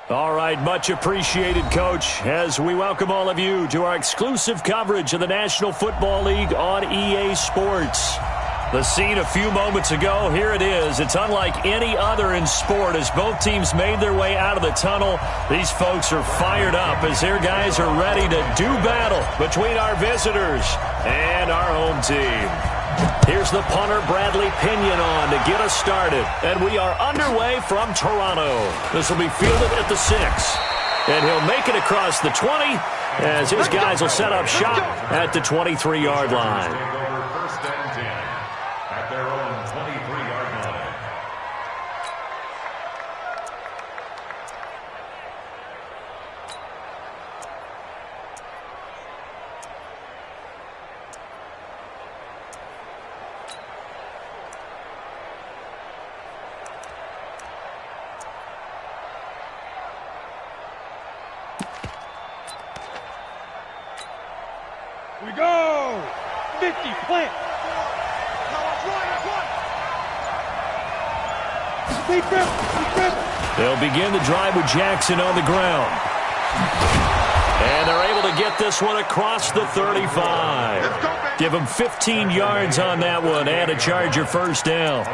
All right, much appreciated, Coach, as we welcome all of you to our exclusive coverage of the National Football League on EA Sports. The scene a few moments ago, here it is. It's unlike any other in sport as both teams made their way out of the tunnel. These folks are fired up as their guys are ready to do battle between our visitors and our home team. Here's the punter, Bradley Pinion, on to get us started. And we are underway from Toronto. This will be fielded at the 6. And he'll make it across the 20 as his guys will set up shop at the 23-yard line. First and 10 at their own 23-yard line. We go! 50, plant! They'll begin the drive with Jackson on the ground. And they're able to get this one across the 35. Give them 15 yards on that one and a Charger first down.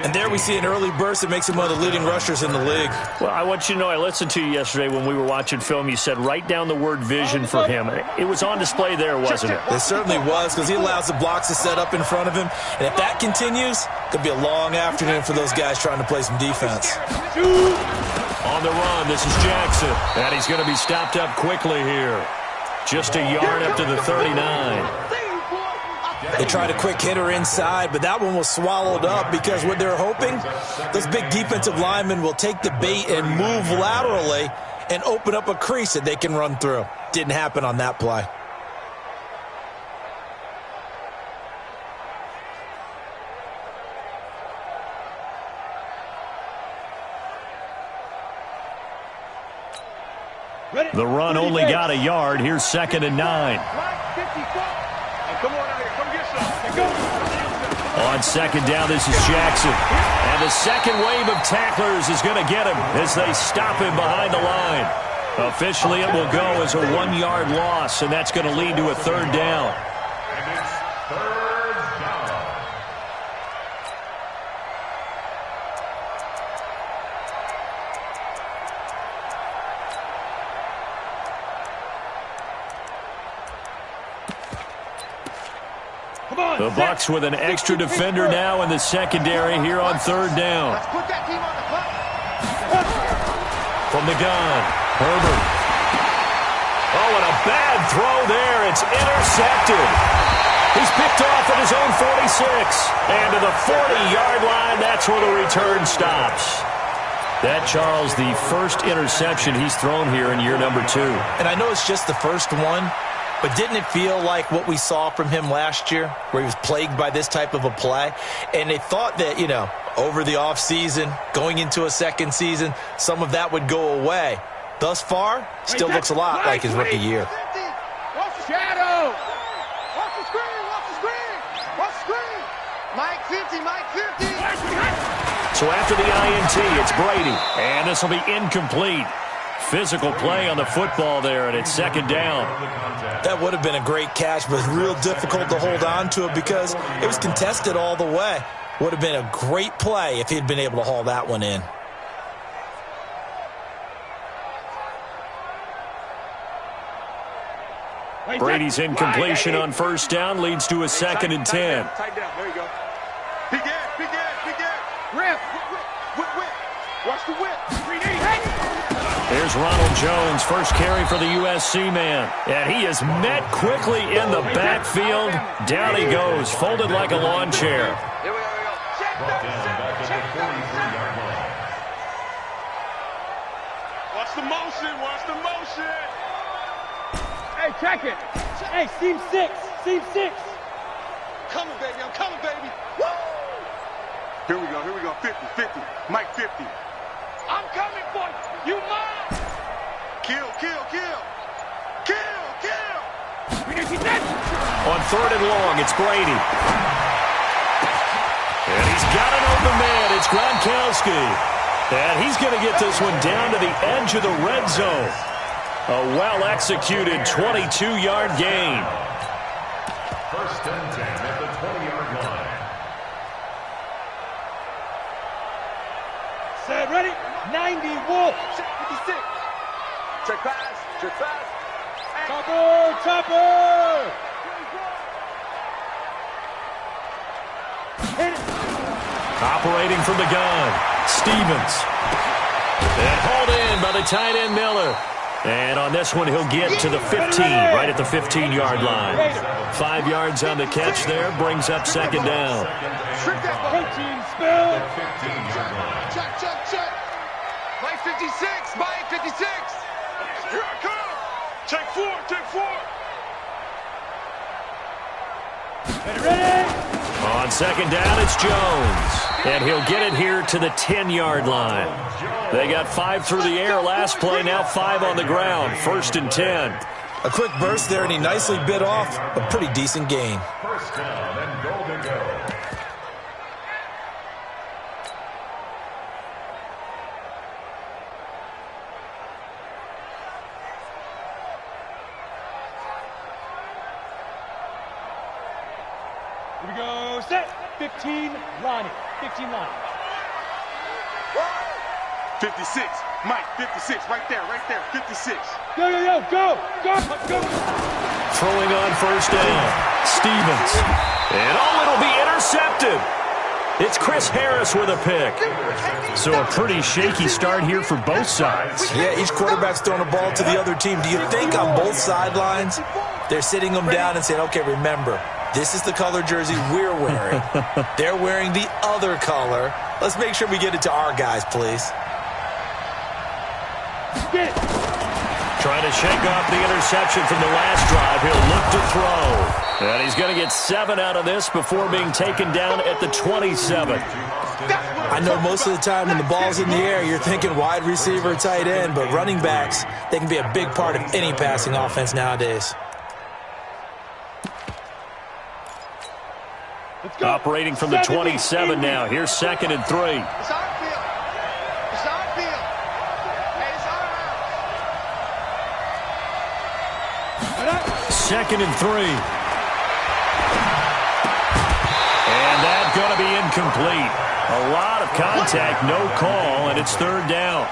And there we see an early burst that makes him one of the leading rushers in the league. Well, I want you to know, I listened to you yesterday when we were watching film. You said write down the word vision for him. It was on display there, wasn't it? It certainly was, because he allows the blocks to set up in front of him. And if that continues, it could be a long afternoon for those guys trying to play some defense. On the run, this is Jackson. And he's going to be stopped up quickly here. Just a yard up to the 39. They tried a quick hitter inside, but that one was swallowed up because what they're hoping, those big defensive linemen will take the bait and move laterally and open up a crease that they can run through. Didn't happen on that play. The run only got a yard. Here's 2nd and 9. On 2nd down, this is Jackson. And the second wave of tacklers is going to get him as they stop him behind the line. Officially, it will go as a 1-yard loss, and that's going to lead to a 3rd down. And it's 3rd down. The Bucs with an extra defender now in the secondary here on 3rd down. From the gun, Herbert. Oh, and a bad throw there. It's intercepted. He's picked off at his own 46. And to the 40-yard line, that's where the return stops. That, Charles, the first interception he's thrown here in year number 2. And I know it's just the first one, but didn't it feel like what we saw from him last year, where he was plagued by this type of a play? And they thought that, you know, over the offseason, going into a second season, some of that would go away. Thus far, still looks a lot like his rookie year. Watch the shadow! Watch the screen! Watch the screen! Watch the screen! Mike 50, Mike 50! So after the INT, it's Brady. And this will be incomplete. Physical play on the football there, and it's 2nd down. That would have been a great catch, but real difficult to hold on to it because it was contested all the way. Would have been a great play if he'd been able to haul that one in. Brady's incompletion on 1st down leads to a 2nd and 10. Tight down. There you go. Big gas, big gas, big gas. Rip. Whip. Watch the whip. Here's Ronald Jones, first carry for the USC man. And he is met quickly in the backfield. Down he goes, folded like a lawn chair. Brought down back at the 43-yard line. Watch the motion. Watch the motion. Hey, check it. Hey, seam 6. Seam 6. Coming, baby. I'm coming, baby. Woo! Here we go. 50. Mike 50. I'm coming for you. You mine. Kill. On 3rd and long, it's Brady. And he's got an open man. It's Gronkowski. And he's going to get this one down to the edge of the red zone. A well-executed 22-yard gain. First and 10 at the 20-yard line. Set, ready? 90, Wolf. 56. Check pass. Check pass. Chopper. Chopper. Hit it. Operating from the gun, Stevens. And hauled in by the tight end, Miller. And on this one, he'll get to the 15, right at the 15-yard line. 5 yards on the catch there, brings up second down. Protein spill. Check, check, check. Mike 56, Mike 56. Here I come. Check 4, check 4. Ready? On second down, it's Jones. And he'll get it here to the 10-yard line. They got 5 through the air last play, now 5 on the ground. First and 10. A quick burst there, and he nicely bit off a pretty decent gain. First down and goal to go. Here we go, set. 15, Lonnie. 15, Lonnie. 56, Mike, 56, right there, 56. Yo, yo, yo, go, go, go. Throwing on first down, Stevens. And it'll be intercepted. It's Chris Harris with a pick. So a pretty shaky start here for both sides. Yeah, each quarterback's throwing a ball to the other team. Do you think on both sidelines they're sitting them down and saying, okay, remember, this is the color jersey we're wearing. They're wearing the other color. Let's make sure we get it to our guys, please. Trying to shake off the interception from the last drive. He'll look to throw. And he's going to get 7 out of this before being taken down at the 27. I know most of the time when the ball's in the air, you're thinking wide receiver, tight end, but running backs, they can be a big part of any passing offense nowadays. Operating from the 27 now. Here's second and 3. It's our field. It's our field. Hey, it's our house. Second and 3. And that's going to be incomplete. A lot of contact, no call, and it's third down.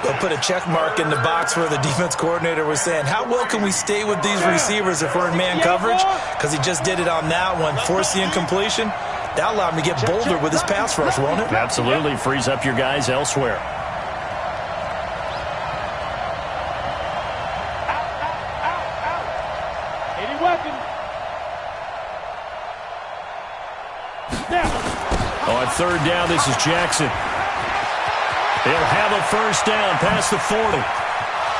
They'll put a check mark in the box where the defense coordinator was saying, how well can we stay with these receivers if we're in man coverage? Because he just did it on that one, forced the incompletion. That'll allow him to get bolder with his pass rush, won't it? Absolutely. Frees up your guys elsewhere. Any weapon. On third down, this is Jackson. He'll have a first down past the 40.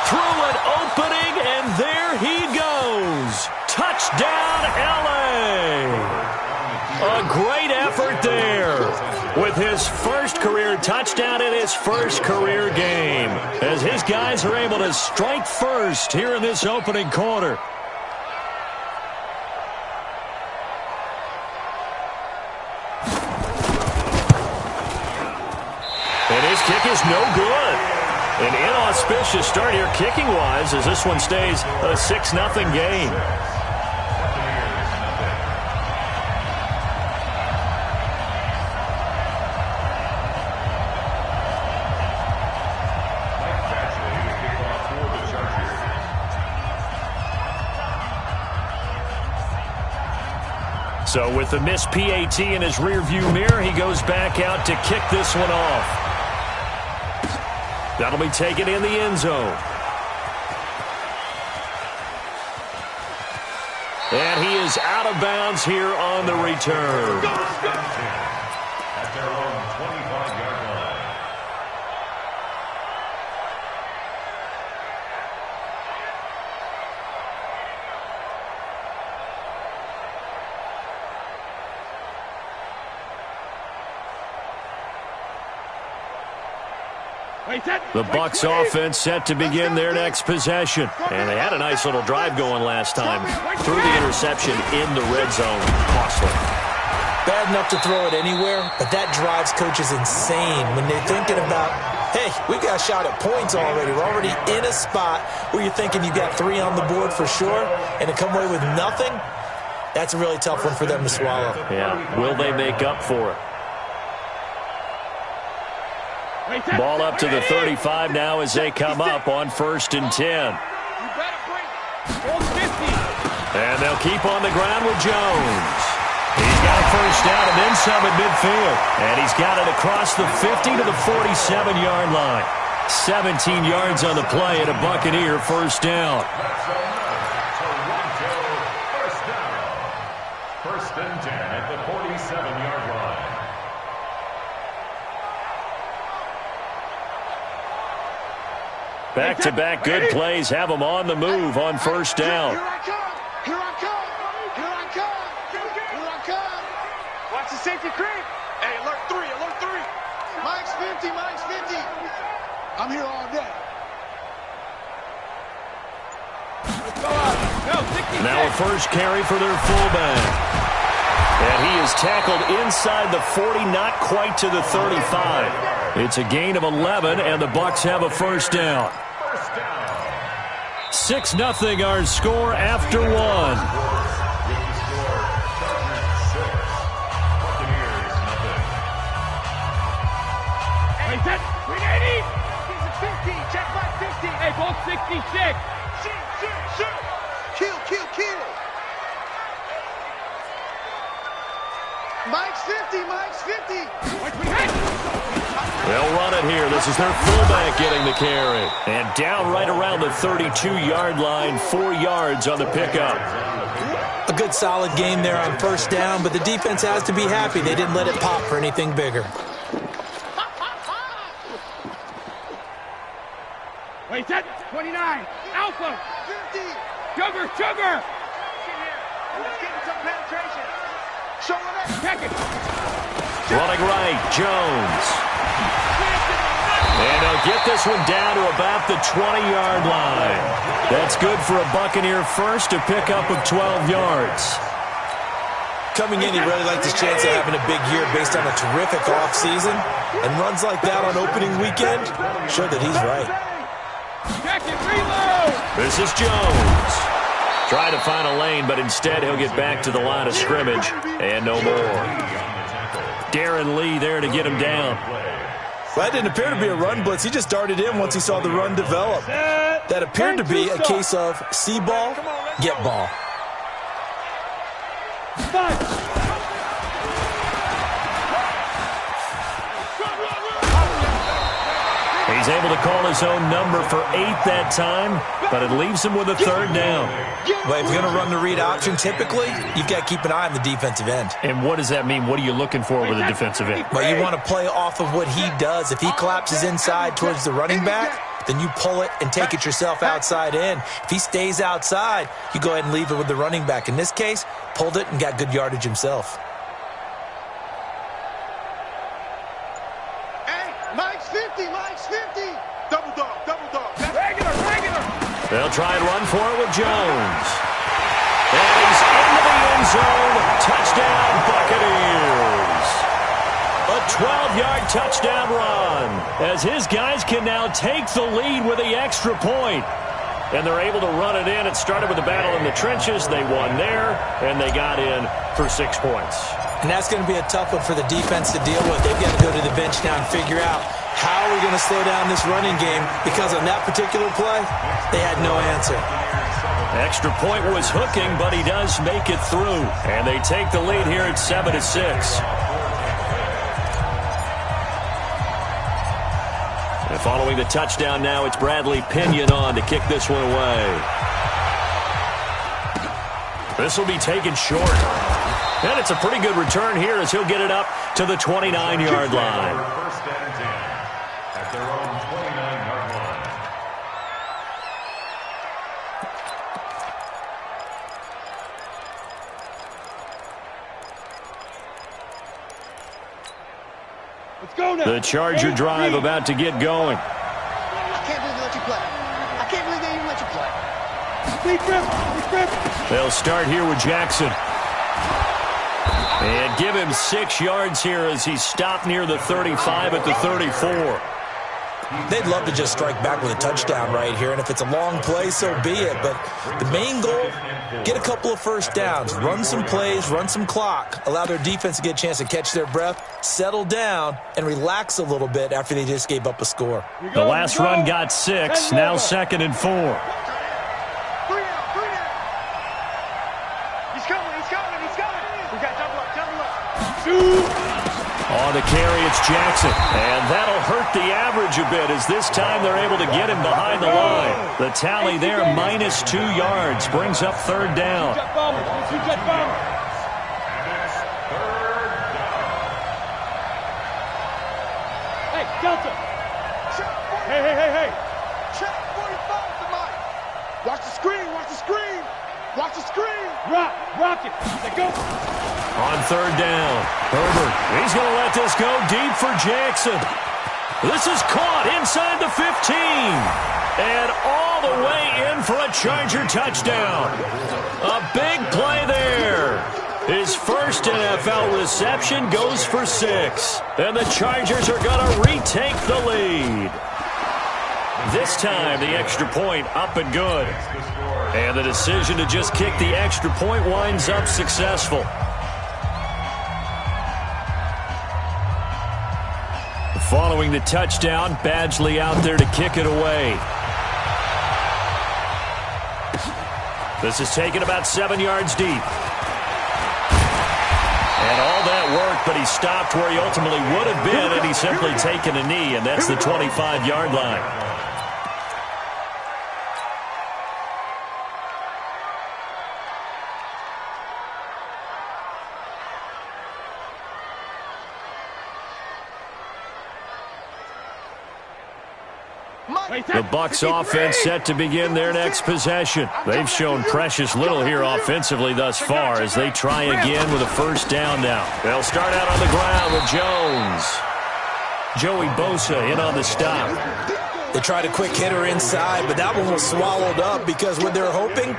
Through an opening, and there he goes. Touchdown, L.A. A great effort there with his first career touchdown in his first career game, as his guys are able to strike first here in this opening quarter. And his kick is no good. An inauspicious start here kicking-wise as this one stays a 6-0 game. So with the missed PAT in his rearview mirror, he goes back out to kick this one off. That'll be taken in the end zone. And he is out of bounds here on the return. At their own 25-yard line. The Bucs offense set to begin their next possession. And they had a nice little drive going last time. Through the interception in the red zone. Costly. bad enough to throw it anywhere, but that drives coaches insane when they're thinking about, hey, we got a shot at points already. We're already in a spot where you're thinking you got 3 on the board for sure, and to come away with nothing, that's a really tough one for them to swallow. Yeah, will they make up for it? Ball up to the 35 now as they come up on 1st and 10. And they'll keep on the ground with Jones. He's got a first down and then some at midfield. And he's got it across the 50 to the 47-yard line. 17 yards on the play and a Buccaneer first down. First and 10 at the 47-yard line. Back-to-back good plays have them on the move on first down. Here I come. Here I come. Here I come. Here I come. Watch the safety creep. Hey, alert 3, alert 3. Mike's 50, Mike's 50. I'm here all day. Let's go out. Go, 66. Now a first carry for their fullback. And he is tackled inside the 40, not quite to the 35. It's a gain of 11, and the Bucs have a first down. 6-0 our score after 1. Hey, set. 380. He's a 50. Check by 50. Hey, both 66. Shoot. Kill. Mike's 50. Mike's 50. They'll run it here. This is their fullback getting the carry. And down right around the 32-yard line, 4 yards on the pickup. A good solid game there on first down, but the defense has to be happy they didn't let it pop for anything bigger. Wait, set. 29. Alpha. 50. Sugar. Let's get some penetration. Show it up. Check it. Running right, Jones. And they'll get this one down to about the 20-yard line. That's good for a Buccaneer first, a pickup of 12 yards. Coming in, he really liked his chance of having a big year based on a terrific offseason. And runs like that on opening weekend show that he's right. Check it, reload. This is Jones. Trying to find a lane, but instead he'll get back to the line of scrimmage. And no more. Darren Lee there to get him down. Well, that didn't appear to be a run blitz. He just darted in once he saw the run develop. That appeared to be a case of see ball, get ball. He's able to call his own number for 8 that time, but it leaves him with a third down. Well, if you're going to run the read option, typically, you've got to keep an eye on the defensive end. And what does that mean? What are you looking for with a defensive end? Well, you want to play off of what he does. If he collapses inside towards the running back, then you pull it and take it yourself outside in. If he stays outside, you go ahead and leave it with the running back. In this case, pulled it and got good yardage himself. Mike's 50. Double dog. Regular. They'll try and run for it with Jones. And he's into the end zone. Touchdown, Buccaneers. A 12-yard touchdown run as his guys can now take the lead with the extra point. And they're able to run it in. It started with a battle in the trenches. They won there, and they got in for 6 points. And that's going to be a tough one for the defense to deal with. They've got to go to the bench now and figure out how are we going to slow down this running game, because on that particular play, they had no answer. Extra point was hooking, but he does make it through. And they take the lead here at 7-6. And following the touchdown now, it's Bradley Pinion on to kick this one away. This will be taken short. And it's a pretty good return here as he'll get it up to the 29-yard line. First and 10 at their own 29-yard line. Let's go now. The Charger drive about to get going. I can't believe they let you play. I can't believe they even let you play. Deep grip. They'll start here with Jackson. And give him 6 yards here as he stopped near the 35 at the 34. They'd love to just strike back with a touchdown right here, and if it's a long play, so be it. But the main goal, get a couple of first downs, run some plays, run some clock, allow their defense to get a chance to catch their breath, settle down, and relax a little bit after they just gave up a score. The last run got 6, now 2nd and 4. He's coming. We got double up. On the carry, it's Jackson. And that'll hurt the average a bit as this time they're able to get him behind the line. The tally there, -2 yards, brings up 3rd down. Hey, Delta. Hey. Check 45 tonight. Watch the screen. Rock it. Let go. On 3rd down, Herbert, he's going to let this go deep for Jackson. This is caught inside the 15. And all the way in for a Charger touchdown. A big play there. His first NFL reception goes for 6. And the Chargers are going to retake the lead. This time, the extra point up and good. And the decision to just kick the extra point winds up successful. Following the touchdown, Badgley out there to kick it away. This is taken about 7 yards deep. And all that worked, but he stopped where he ultimately would have been, and he's simply taken a knee, and that's the 25-yard line. The Bucs offense set to begin their next possession. They've shown precious little here offensively thus far as they try again with a 1st down now. They'll start out on the ground with Jones. Joey Bosa in on the stop. They tried a quick hitter inside, but that one was swallowed up because what they're hoping,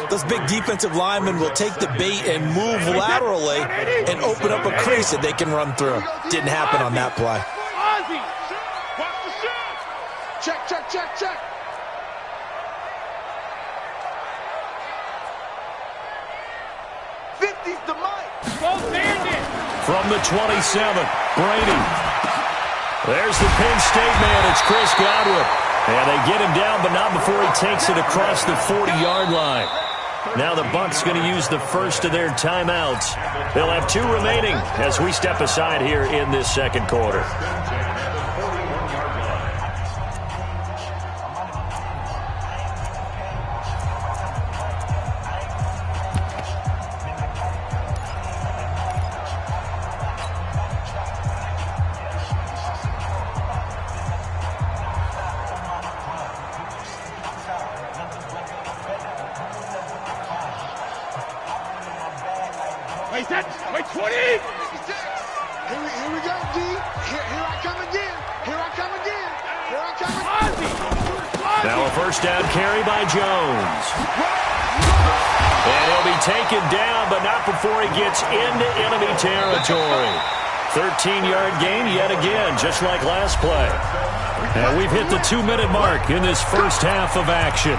those big defensive linemen will take the bait and move laterally and open up a crease that they can run through. Didn't happen on that play. Check. 50's the mic. From the 27, Brady. There's the Penn State man. It's Chris Godwin. And they get him down, but not before he takes it across the 40-yard line. Now the Bucs going to use the first of their timeouts. They'll have 2 remaining as we step aside here in this 2nd quarter. Wait, 20! Here we go, D. Here I come again. Now a 1st down carry by Jones. And he'll be taken down, but not before he gets into enemy territory. 13-yard gain yet again, just like last play. And we've hit the 2-minute mark in this first half of action.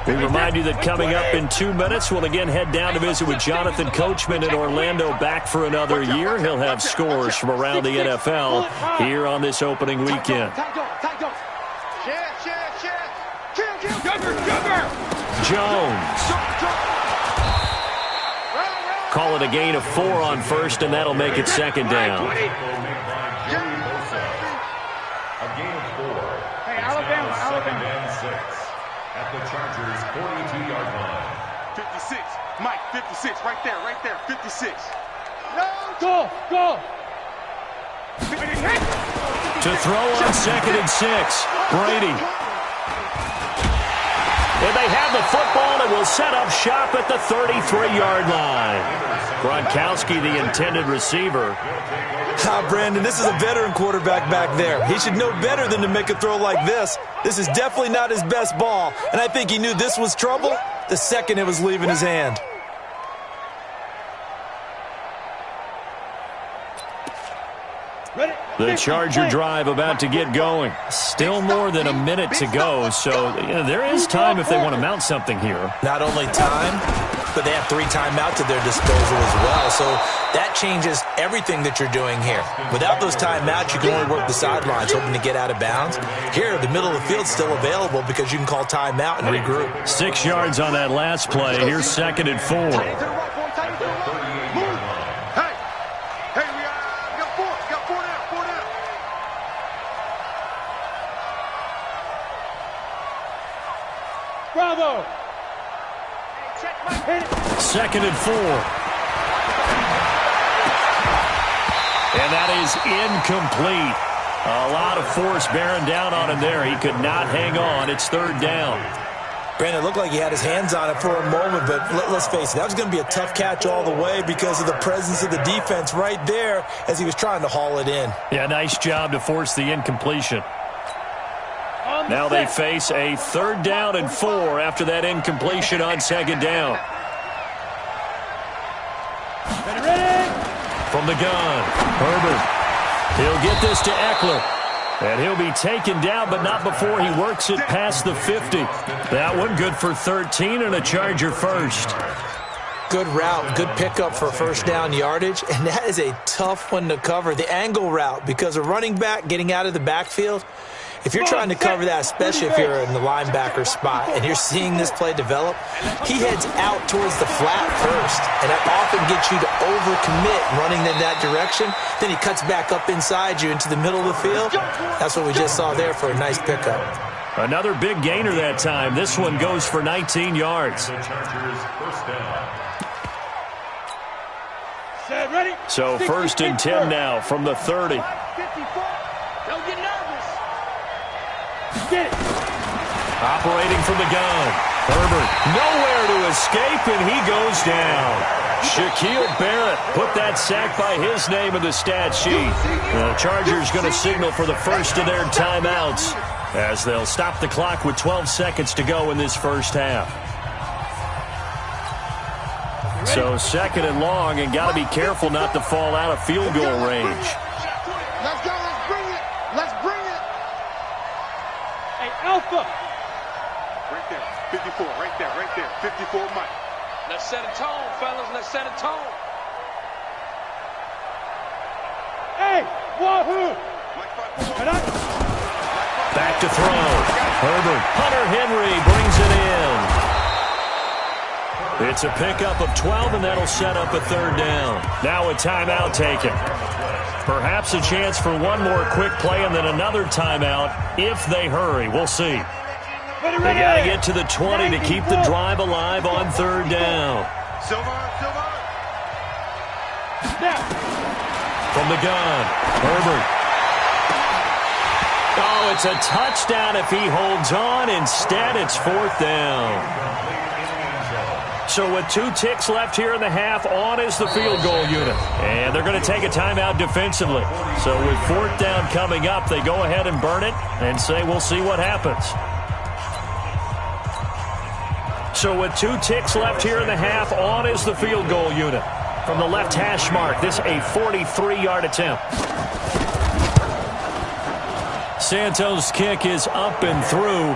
We remind you that coming up in 2 minutes, we'll again head down to visit with Jonathan Coachman in Orlando, back for another year. He'll have scores from around the NFL here on this opening weekend. Jones. Call it a gain of 4 on 1st, and that'll make it 2nd down. A gain of 4. Hey, Alabama. 2nd and 6. At the Chargers' 42-yard line. 56. Mike, 56. Right there. 56. No. Go. To throw on 2nd and 6. Brady. And they have the football and will set up shop at the 33-yard line. Gronkowski, the intended receiver. Brandon, this is a veteran quarterback back there. He should know better than to make a throw like this. This is definitely not his best ball, and I think he knew this was trouble the second it was leaving his hand. The Charger drive about to get going. Still more than a minute to go, so there is time if they want to mount something here. Not only time, but they have 3 timeouts at their disposal as well, so that changes everything that you're doing here. Without those timeouts, you can only work the sidelines, hoping to get out of bounds. Here, the middle of the field's still available because you can call timeout and regroup. 6 yards on that last play. Here's 2nd and 4. Bravo! 2nd and 4. And that is incomplete. A lot of force bearing down on him there. He could not hang on. It's 3rd down. Brandon, it looked like he had his hands on it for a moment, but let's face it, that was going to be a tough catch all the way because of the presence of the defense right there as he was trying to haul it in. Yeah, nice job to force the incompletion. Now they face a 3rd down and 4 after that incompletion on 2nd down. From the gun, Herbert. He'll get this to Eckler. And he'll be taken down, but not before he works it past the 50. That one good for 13 and a Charger first. Good route, good pickup for 1st down yardage, and that is a tough one to cover. The angle route, because a running back getting out of the backfield, if you're trying to cover that, especially if you're in the linebacker spot and you're seeing this play develop, he heads out towards the flat first, and that often gets you to overcommit running in that direction. Then he cuts back up inside you into the middle of the field. That's what we just saw there for a nice pickup. Another big gainer that time. This one goes for 19 yards. So 1st and 10 now from the 30. Don't get nervous. Get it. Operating from the gun. Herbert nowhere to escape, and he goes down. Shaquille Barrett put that sack by his name in the stat sheet. The Chargers going to signal for the first of their timeouts as they'll stop the clock with 12 seconds to go in this first half. So 2nd and long, and got to be careful not to fall out of field goal range. Let's go. Let's bring it. Let's bring it. Hey, Alpha. Right there. 54. Right there. Right there. 54, Mike. Let's set a tone, fellas. Let's set a tone. Hey, wahoo. Back to throw. Herbert. Hunter Henry brings it in. It's a pickup of 12, and that'll set up a 3rd down. Now a timeout taken. Perhaps a chance for one more quick play and then another timeout if they hurry. We'll see. They got to get to the 20 to keep the drive alive on 3rd down. From the gun, Herbert. Oh, it's a touchdown if he holds on. Instead, it's 4th down. So with 2 ticks left here in the half, on is the field goal unit. And they're going to take a timeout defensively. So with 4th down coming up, they go ahead and burn it and say we'll see what happens. So with 2 ticks left here in the half, on is the field goal unit. From the left hash mark, this a 43-yard attempt. Santos' kick is up and through,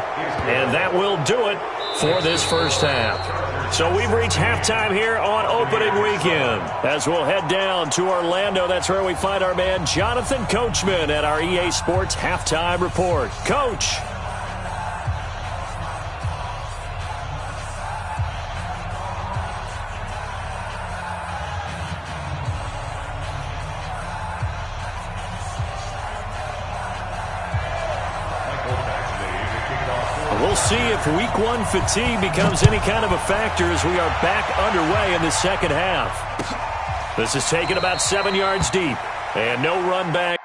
and that will do it for this first half. So we've reached halftime here on opening weekend. As we'll head down to Orlando, that's where we find our man Jonathan Coachman at our EA Sports Halftime Report. Coach. We'll see if week 1 fatigue becomes any kind of a factor as we are back underway in the second half. This is taken about 7 yards deep, and no run back.